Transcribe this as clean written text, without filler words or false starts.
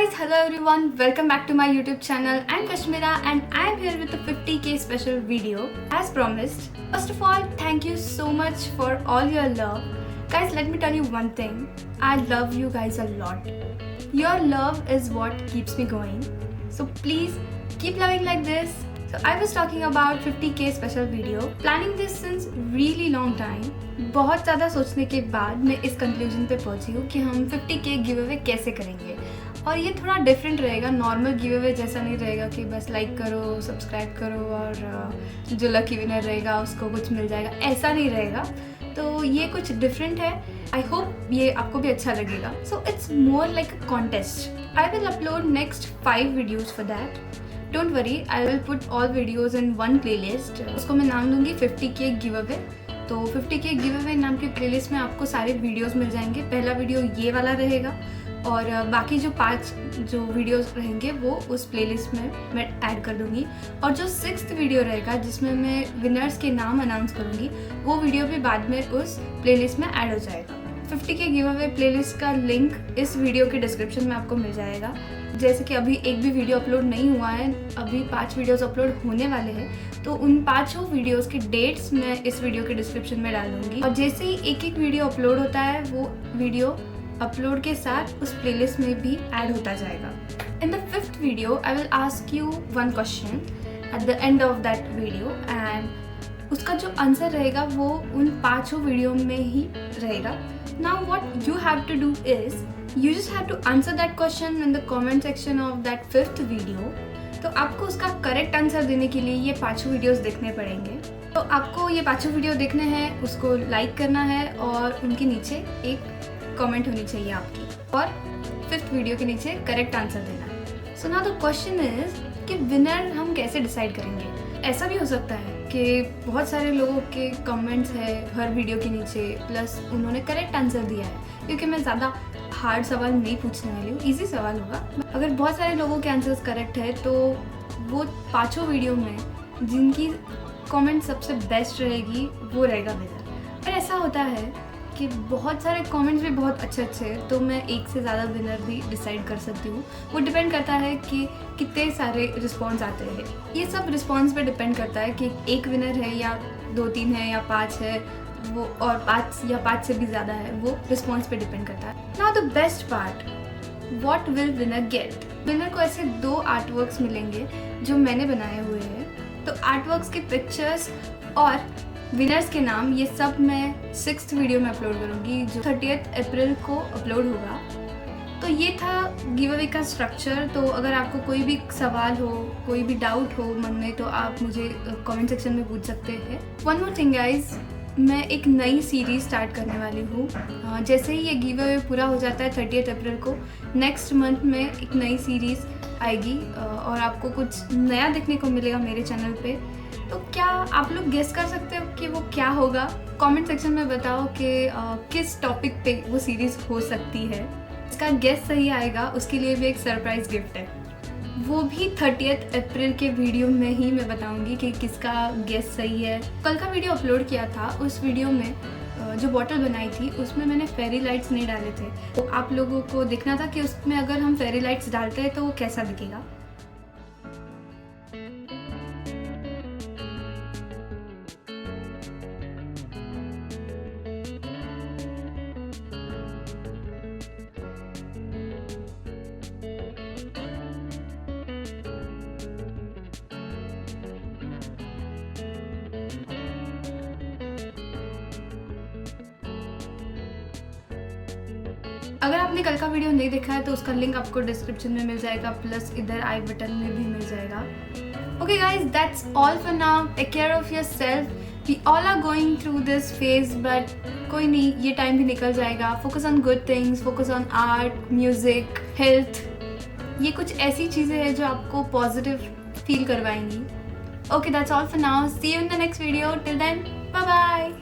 guys, hello everyone, welcome back to my YouTube channel. I'm Kashmira and I'm here with a 50k special video as promised. First of all, thank you so much for all your love. Guys, let me tell you one thing. I love you guys a lot. Your love is what keeps me going. So please keep loving like this. So I was talking about 50k special video. Planning this since really long time. बहुत ज़्यादा सोचने के बाद मैं इस conclusion पे पहुंची हूँ कि हम 50k गिव अवे कैसे करेंगे. और ये थोड़ा डिफरेंट रहेगा. नॉर्मल गिव अवे जैसा नहीं रहेगा कि बस लाइक करो, सब्सक्राइब करो और जो लकी विनर रहेगा उसको कुछ मिल जाएगा. ऐसा नहीं रहेगा. तो ये कुछ डिफरेंट है. आई होप ये आपको भी अच्छा लगेगा. So it's more like a contest. I will upload next 5 videos for that. Don't worry, I will put all videos in one playlist. उसको मैं नाम दूंगी 50k गिव अवे. तो 50k गिव अवे नाम के प्लेलिस्ट में आपको सारे वीडियोस मिल जाएंगे. पहला वीडियो ये वाला रहेगा और बाकी जो 5 जो वीडियोस रहेंगे वो उस प्लेलिस्ट में मैं ऐड कर दूंगी. और जो 6th वीडियो रहेगा जिसमें मैं विनर्स के नाम अनाउंस करूंगी वो वीडियो भी बाद में उस प्लेलिस्ट में ऐड हो जाएगा. 50k गिव अवे प्लेलिस्ट का लिंक इस वीडियो के डिस्क्रिप्शन में आपको मिल जाएगा. जैसे कि अभी एक भी वीडियो अपलोड नहीं हुआ है, अभी 5 वीडियोस अपलोड होने वाले हैं. तो उन 5 वीडियोस के डेट्स मैं इस वीडियो के डिस्क्रिप्शन में डाल दूंगी. और जैसे ही एक वीडियो अपलोड होता है वो वीडियो अपलोड के साथ उस प्लेलिस्ट में भी ऐड होता जाएगा. In the 5th video I will ask you one question at the end of that video and उसका जो आंसर रहेगा वो उन 5 वीडियो में ही रहेगा. Now what you have to do is you just have to answer that question in the comment section of that 5th video. तो आपको उसका करेक्ट आंसर देने के लिए ये 5 वीडियोस देखने पड़ेंगे. तो आपको ये 5 वीडियो देखने हैं, उसको लाइक करना है और उनके नीचे एक कमेंट होनी चाहिए आपकी और 5th वीडियो के नीचे करेक्ट आंसर देना है. So now the question is कि विनर हम कैसे डिसाइड करेंगे. ऐसा भी हो सकता है कि बहुत सारे लोगों के कमेंट्स है हर वीडियो के नीचे प्लस उन्होंने करेक्ट आंसर दिया है. क्योंकि मैं ज़्यादा हार्ड सवाल नहीं पूछने वाली हूँ, इजी सवाल होगा. अगर बहुत सारे लोगों के आंसर्स करेक्ट है तो वो 5 वीडियो में जिनकी कमेंट सबसे बेस्ट रहेगी वो रहेगा विनर. और ऐसा होता है कि बहुत सारे कमेंट्स भी बहुत अच्छे हैं तो मैं एक से ज़्यादा विनर भी डिसाइड कर सकती हूँ. वो डिपेंड करता है कि कितने सारे रिस्पॉन्स आते हैं. ये सब रिस्पॉन्स पे डिपेंड करता है कि एक विनर है या 2-3 है या 5 है वो और 5 या 5 से भी ज़्यादा है. वो रिस्पॉन्स पे डिपेंड करता है. Now the best part, what will winner get. Winner को ऐसे 2 आर्टवर्क्स मिलेंगे जो मैंने बनाए हुए हैं. तो आर्टवर्क्स के पिक्चर्स और विनर्स के नाम ये सब मैं 6th वीडियो में अपलोड करूँगी जो 30th अप्रैल को अपलोड होगा. तो ये था गिव अवे का स्ट्रक्चर. तो अगर आपको कोई भी सवाल हो, कोई भी डाउट हो मन में तो आप मुझे कमेंट सेक्शन में पूछ सकते हैं. वन मोर थिंग गाइज, मैं एक नई सीरीज़ स्टार्ट करने वाली हूँ. जैसे ही ये गिव अवे पूरा हो जाता है 30th अप्रैल को, नेक्स्ट मंथ में एक नई सीरीज़ आएगी और आपको कुछ नया देखने को मिलेगा मेरे चैनल पे. तो क्या आप लोग गेस कर सकते हो कि वो क्या होगा. कमेंट सेक्शन में बताओ कि किस टॉपिक पे वो सीरीज़ हो सकती है. इसका गेस सही आएगा उसके लिए भी एक सरप्राइज़ गिफ्ट है. वो भी 30th अप्रैल के वीडियो में ही मैं बताऊंगी कि किसका गेस सही है. कल का वीडियो अपलोड किया था, उस वीडियो में जो बॉटल बनाई थी उसमें मैंने फेरी लाइट्स नहीं डाले थे. तो आप लोगों को देखना था कि उसमें अगर हम फेरी लाइट्स डालते हैं तो वो कैसा दिखेगा. अगर आपने कल का वीडियो नहीं देखा है तो उसका लिंक आपको डिस्क्रिप्शन में मिल जाएगा प्लस इधर आई बटन में भी मिल जाएगा. Okay guys, that's all for now. Take care of yourself. We all are going through this phase but कोई नहीं, ये टाइम भी निकल जाएगा. Focus on good things, focus on art, music, health. ये कुछ ऐसी चीज़ें हैं जो आपको पॉजिटिव फील करवाएंगी. Okay, that's all for now. See you in the next video. Till then, bye bye.